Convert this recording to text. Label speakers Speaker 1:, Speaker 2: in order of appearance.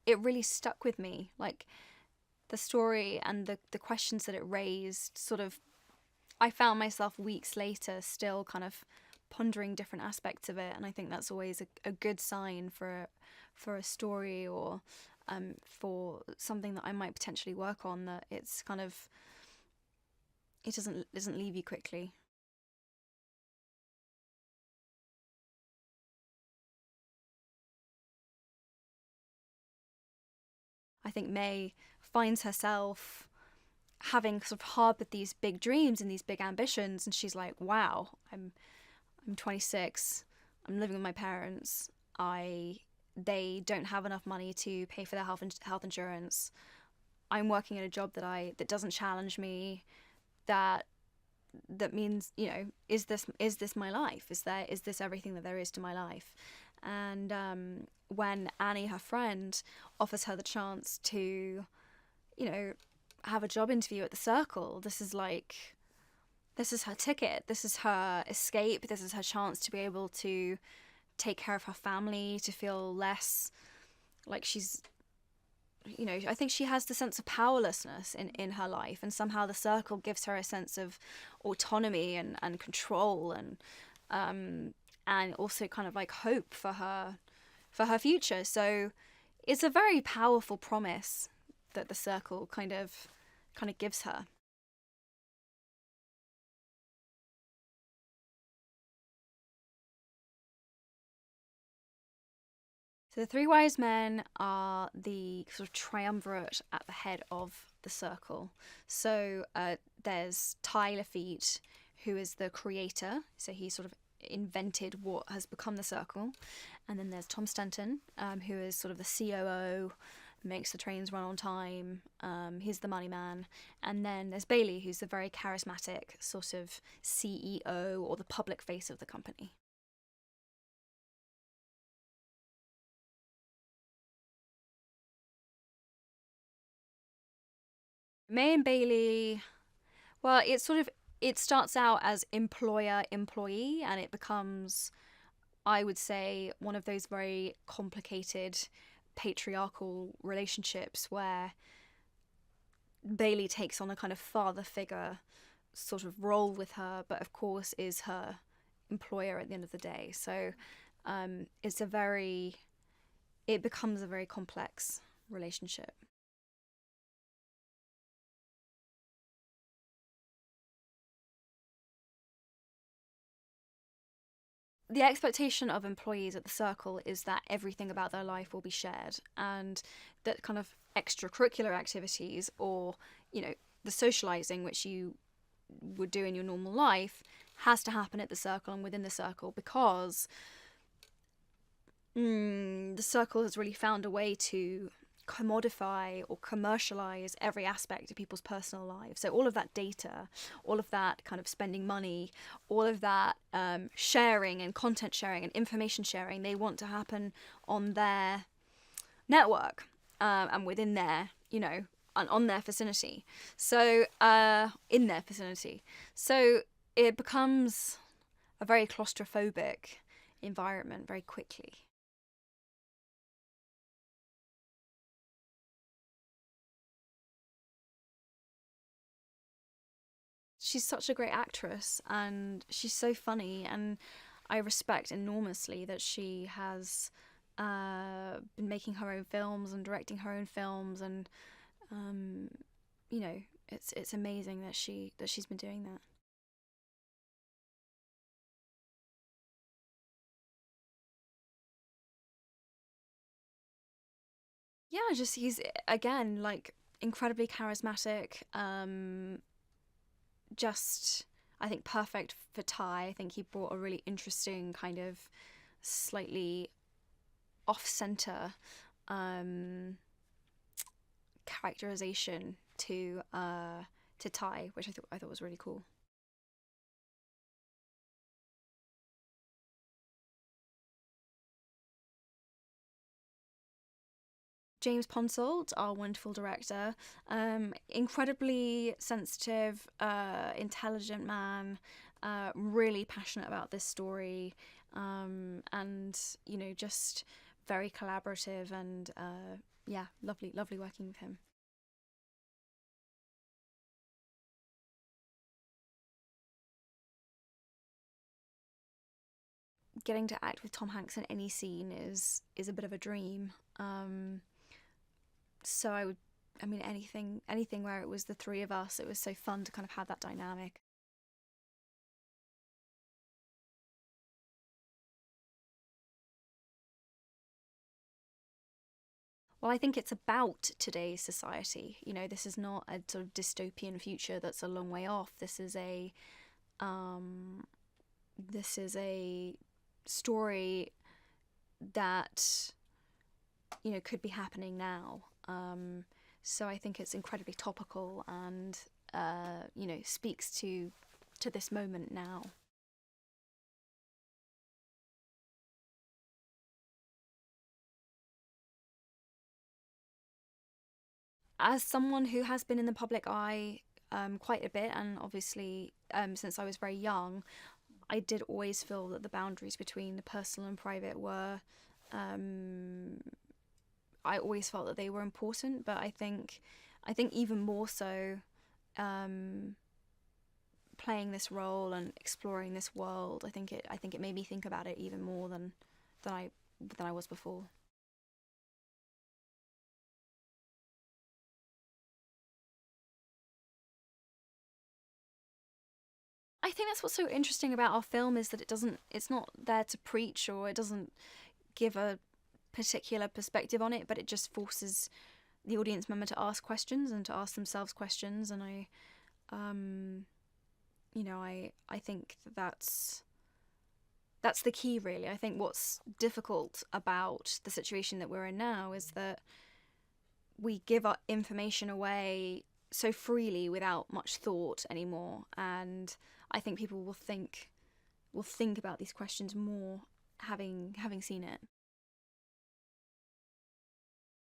Speaker 1: it really stuck with me. Like, the story and the questions that it raised, sort of, I found myself weeks later still kind of pondering different aspects of it, and I think that's always a good sign for a story, or for something that I might potentially work on, that it's kind of, it doesn't leave you quickly. I think May finds herself having sort of harbored these big dreams and these big ambitions, and she's like, wow, I'm 26, I'm living with my parents, I they don't have enough money to pay for their health insurance, I'm working at a job that doesn't challenge me, that means, is this my life, is this everything that there is to my life? And when Annie, her friend, offers her the chance to, you know have a job interview at the Circle, this is her ticket, this is her escape, this is her chance to be able to take care of her family, to feel less like she's, I think she has the sense of powerlessness in her life, and somehow the Circle gives her a sense of autonomy and control, and also kind of like hope for her future. So it's a very powerful promise that the Circle kind of gives her. So the three wise men are the sort of triumvirate at the head of the Circle. So there's Ty Lafitte, who is the creator. So he sort of invented what has become the Circle. And then there's Tom Stanton, who is sort of the COO, makes the trains run on time. He's the money man. And then there's Bailey, who's the very charismatic sort of CEO, or the public face of the company. May and Bailey, well, it starts out as employer employee, and it becomes, I would say, one of those very complicated patriarchal relationships where Bailey takes on a kind of father figure sort of role with her, but of course is her employer at the end of the day. So it's it becomes a very complex relationship. The expectation of employees at the Circle is that everything about their life will be shared, and that kind of extracurricular activities, or, the socializing which you would do in your normal life, has to happen at the Circle and within the Circle, because the Circle has really found a way to commodify or commercialize every aspect of people's personal lives. So all of that data, all of that kind of spending money, all of that sharing and content sharing and information sharing, they want to happen on their network, and within their, on their vicinity. So in their vicinity. So it becomes a very claustrophobic environment very quickly. She's such a great actress, and she's so funny, and I respect enormously that she has been making her own films and directing her own films, and um, it's amazing that she's been doing that. Yeah, just he's, again, like, incredibly charismatic. Just, I think, perfect for Ty. I think he brought a really interesting kind of slightly off center um, characterization to Ty, which I thought was really cool. James Ponsoldt, our wonderful director, incredibly sensitive, intelligent man, really passionate about this story, and just very collaborative, and yeah, lovely working with him. Getting to act with Tom Hanks in any scene is a bit of a dream. Um, so I mean, anything where it was the three of us, it was so fun to kind of have that dynamic. Well, I think it's about today's society. You know, this is not a sort of dystopian future that's a long way off. Um, this is a story that, you know, could be happening now. So I think it's incredibly topical, and you know, speaks to this moment now. As someone who has been in the public eye quite a bit, and obviously since I was very young, I did always feel that the boundaries between the personal and private were. Um, I always felt that they were important, but I think even more so, um, playing this role and exploring this world. I think it made me think about it even more than I than I was before. I think that's what's so interesting about our film is that it's not there to preach, or it doesn't give a particular perspective on it, but it just forces the audience member to ask questions and to ask themselves questions. And um, you know, I think that's the key, really. I think what's difficult about the situation that we're in now is that we give our information away so freely without much thought anymore, and I think people will think about these questions more having seen it.